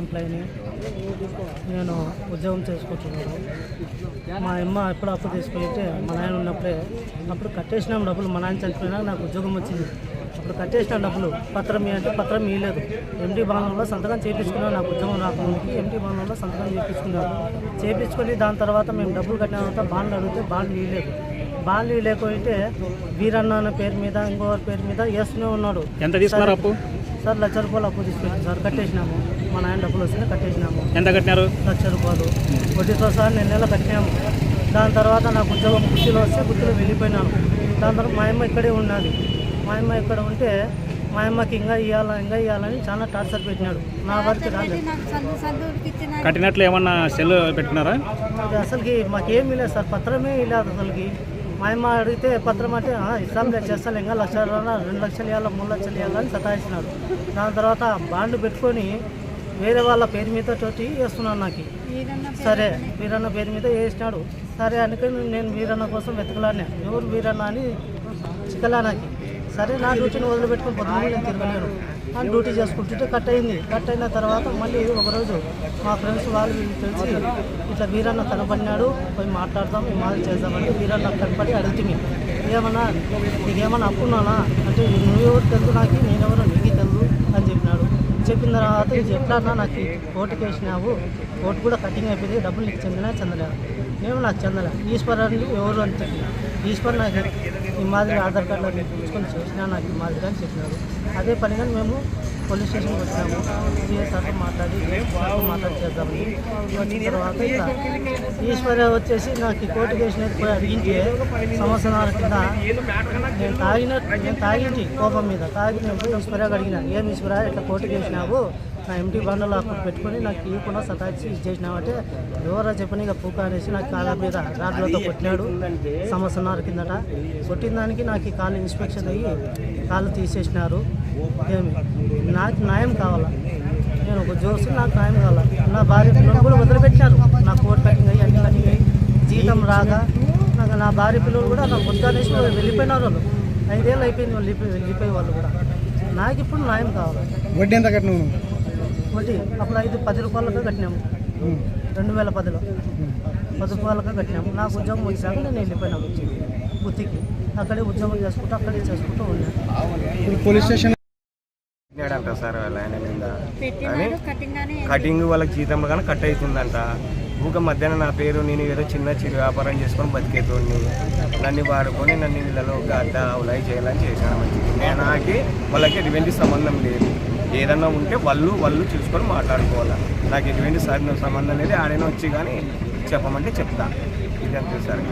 ఎంప్లాయీని. నేను ఉద్యోగం చేసుకుంటున్నాను. మా అమ్మ ఎప్పుడు అప్పు తీసుకుంటే మా నాయన ఉన్నప్పుడే అప్పుడు కట్టేసినాం డబ్బులు. మా నాయన చనిపోయినా నాకు ఉద్యోగం వచ్చింది. అప్పుడు కట్టేసిన డబ్బులు పత్రం అంటే పత్రం ఇవ్వలేదు. ఎండి భవనంలో సంతకం చేయించుకున్నాను. నాకు ఉద్యోగం రాకముందుకి ఎండి భవనంలో సంతకం చేయించుకొని దాని తర్వాత మేము డబ్బులు కట్టిన తర్వాత బాండ్లు అడిగితే బాండ్లు ఇవ్వలేదు. బాండ్లు లేకపోతే వీరన్న అన్న పేరు మీద ఇంకొకరి పేరు మీద వేస్తూనే ఉన్నాడు. ఎంత తీసుకున్నారు అప్పు? సార్ 1,00,000 రూపాయలు అప్పు తీసుకెళ్ళి సార్ కట్టేసినాము. మా నాయన డబ్బులు వస్తే కట్టేసినాము. ఎంత కట్టినారు? 1,00,000 రూపాయలు వడ్డీతో సార్ 2 నెలలు కట్టినాము. దాని తర్వాత నాకు ఉద్యోగం గుర్తిలో వస్తే గుర్తిలో వెళ్ళిపోయినాను. దాని తర్వాత మా అమ్మ ఇక్కడే ఉన్నది. మా అమ్మ ఇక్కడ ఉంటే మా అమ్మకి ఇంకా ఇవ్వాలని చాలా టార్చర్ పెట్టినాడు. నా వరకు రాలేదు. కట్టినట్లు ఏమన్నా సెల్ పెట్టుకున్నారా? అసలుకి మాకేమీ లేదు సార్, పత్రమే లేదు అసలుకి. మా అమ్మ అడిగితే పత్రం అంటే ఇస్తాంలే చేస్తాను, ఇంకా 1,00,000 2 లక్షలు ఇవ్వాలి 3 లక్షలు ఇవ్వాలని సతాయిస్తున్నాడు. దాని తర్వాత బాండ్లు పెట్టుకొని వేరే వాళ్ళ పేరు మీద తోటి వేస్తున్నాను. నాకు సరే వీరన్న పేరు మీద వేసినాడు. సరే అనుకుని నేను వీరన్న కోసం వెతకలాడినా. ఎవరు వీరన్న అని చిక్కలా నాకు. సరే నా డ్యూటీని వదిలిపెట్టుకుని పొద్దున్న నేను తిరగలేను అని డ్యూటీ చేసుకుంటుంటే కట్ అయింది. కట్ అయిన తర్వాత మళ్ళీ ఒకరోజు మా ఫ్రెండ్స్ వాళ్ళు తెలిసి ఇట్లా వీరన్న కనపడినాడు, పోయి మాట్లాడదాం మాది చేద్దామని వీరన్న కనపడి అడుగుతుంది. ఏమన్నా నీకేమన్నా అప్పున్నానా అంటే నువ్వెవరు తెలుసు నాకు, నేనెవరో నీకు తెలుసు అని చెప్పినాడు. చెప్పిన తర్వాత ఇది ఎట్లా నాకు కోర్టుకి వేసినావు, కోర్టు కూడా కటింగ్ అయిపోయింది, డబ్బులు నీకు చెందలేదు. నేను నాకు చెందలే. ఈశ్వర్ అని ఎవరు అని చెప్పిన. ఈశ్వర్ నాకు ఈ మాదిరి ఆధార్ కార్డులో తీసుకొని చేసినా నాకు ఈ మాదిరి అని చెప్పినారు. అదే పనిగా మేము పోలీస్ స్టేషన్కి వచ్చినాము. సిఎస్ఆర్తో మాట్లాడి చేద్దామని వచ్చిన తర్వాత ఇట్లా ఈశ్వర్ వచ్చేసి నాకు కోర్టు కేసుని పోయి అడిగించి సంవత్సరాల కింద నేను తాగించి కోపం మీద తాగి నేను పోయి ఈశ్వరాకి అడిగినా, ఏం ఈశ్వరా ఇట్లా కోర్టు కేసినావు, నా ఎంటీ బండలు అప్పుడు పెట్టుకొని నాకు ఇవ్వకుండా సతాయిచ్చి ఇచ్చేసినామంటే ఎవరో చెప్పని ఇక పూక అనేసి నాకు కాళ్ళ మీద రాడ్లతో కొట్టినాడు. సంవత్సరాల కిందట కొట్టిన దానికి నాకు ఈ కాళ్ళు ఇన్స్పెక్షన్ అయ్యి కాళ్ళు తీసేసినారు. ఏమి నాకు న్యాయం కావాలా, నేను ఒక జోసి నాకు న్యాయం కావాలా. నా భార్య పిల్లలు కూడా వదిలిపెట్టినారు. నా కోర్టు కటింగ్ అయ్యి అన్ని కటింగ్ అయ్యి జీతం రాగా నాకు నా భార్య పిల్లలు కూడా నాకు వద్దనేసి వెళ్ళిపోయినారు. వాళ్ళు 5 ఏళ్ళు అయిపోయింది వాళ్ళు వెళ్ళిపోయే వాళ్ళు కూడా. నాకు ఇప్పుడు న్యాయం కావాలి. వడ్డీ ఎంత కట్టినావు? వడ్డీ అప్పుడు 10 రూపాయలకే కట్టినాము. 2010లో 10 రూపాయలకే కట్టినాము. నాకు ఉద్యోగం వచ్చాక నేను వెళ్ళిపోయినాము గుత్తికి. అక్కడే ఉద్యోగం చేసుకుంటూ అక్కడే చేసుకుంటూ ఉన్నాను. పోలీస్ స్టేషన్ అంట సార్ ఆయన మీద కటింగ్ వాళ్ళకి జీతంలో కానీ కట్ అవుతుందంట. ఊక మధ్యాహ్నం నా పేరు నేను ఏదో చిన్న వ్యాపారం చేసుకొని బతికేతోడిని నన్ను వాడుకొని నన్ను ఇళ్ళలో గడ్డ ఉలాయి చేయాలని చేశాను. మంచిగా నాకు వాళ్ళకి ఎటువంటి సంబంధం లేదు. ఏదన్నా ఉంటే వాళ్ళు చూసుకొని మాట్లాడుకోవాలి. నాకు ఎటువంటి సంబంధం లేదు. ఆడైనా వచ్చి కానీ చెప్పమంటే చెప్తా. ఇది అంతే సార్.